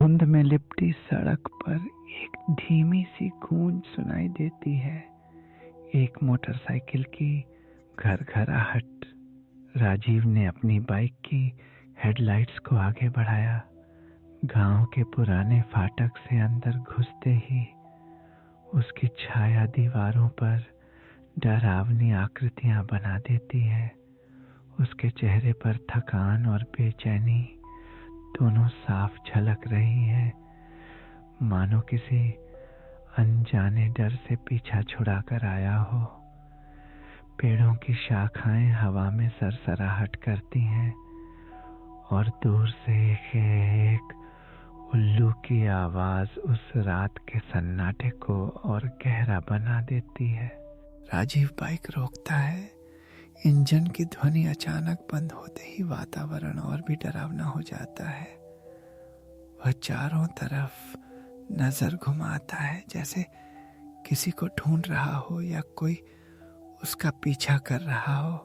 धुंध में लिपटी सड़क पर एक धीमी सी गूंज सुनाई देती है, एक मोटरसाइकिल की घरघराहट। राजीव ने अपनी बाइक की हेडलाइट्स को आगे बढ़ाया। गांव के पुराने फाटक से अंदर घुसते ही उसकी छाया दीवारों पर डरावनी आकृतियां बना देती है। उसके चेहरे पर थकान और बेचैनी दोनों साफ झलक रही है, मानो किसी अनजाने डर से पीछा छुड़ाकर आया हो। पेड़ों की शाखाएं हवा में सरसराहट करती हैं और दूर से एक उल्लू की आवाज उस रात के सन्नाटे को और गहरा बना देती है। राजीव बाइक रोकता है। इंजन की ध्वनि अचानक बंद होते ही वातावरण और भी डरावना हो जाता है। वह चारों तरफ नजर घुमाता है, जैसे किसी को ढूंढ रहा हो या कोई उसका पीछा कर रहा हो।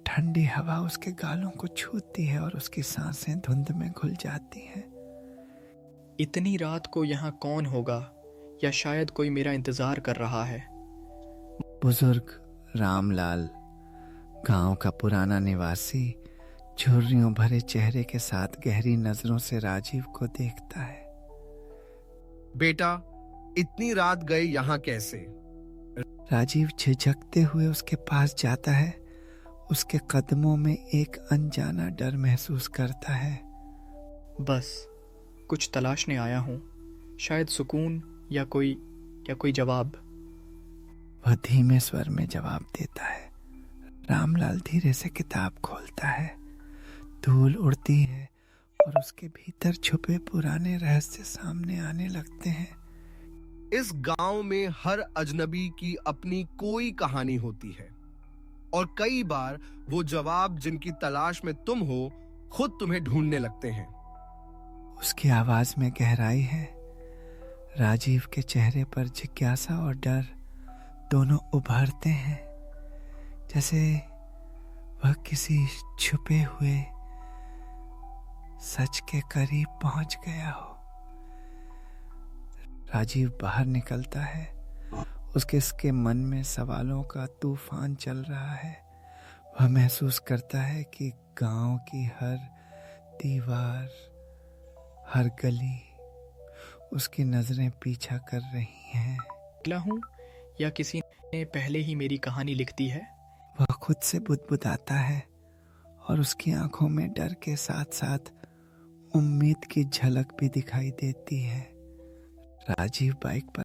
ठंडी हवा उसके गालों को छूती है और उसकी सांसें धुंध में घुल जाती हैं। इतनी रात को यहाँ कौन होगा, या शायद कोई मेरा इंतजार कर रहा है। बुजुर्ग रामलाल, गांव का पुराना निवासी, झुर्रियों भरे चेहरे के साथ गहरी नजरों से राजीव को देखता है। बेटा, इतनी रात गए यहाँ कैसे? राजीव झिझकते हुए उसके पास जाता है। उसके कदमों में एक अनजाना डर महसूस करता है। बस कुछ तलाशने आया हूँ, शायद सुकून या कोई जवाब। वह धीमे स्वर में जवाब देता है। रामलाल धीरे से किताब खोलता है। धूल उड़ती है और उसके भीतर छुपे पुराने रहस्य सामने आने लगते हैं। इस गांव में हर अजनबी की अपनी कोई कहानी होती है, और कई बार वो जवाब जिनकी तलाश में तुम हो खुद तुम्हें ढूंढने लगते हैं। उसकी आवाज में गहराई है। राजीव के चेहरे पर जिज्ञासा और डर दोनों उभरते हैं, जैसे वह किसी छुपे हुए सच के करीब पहुंच गया हो। राजीव बाहर निकलता है। उसके मन में सवालों का तूफान चल रहा है। वह महसूस करता है कि गांव की हर दीवार, हर गली उसकी नजरें पीछा कर रही हैं। अकेला हूँ या किसी ने पहले ही मेरी कहानी लिख दी है। वह खुद से बुदबुदाता है और उसकी आंखों में डर के साथ साथ उम्मीद की झलक भी दिखाई देती है। राजीव बाइक पर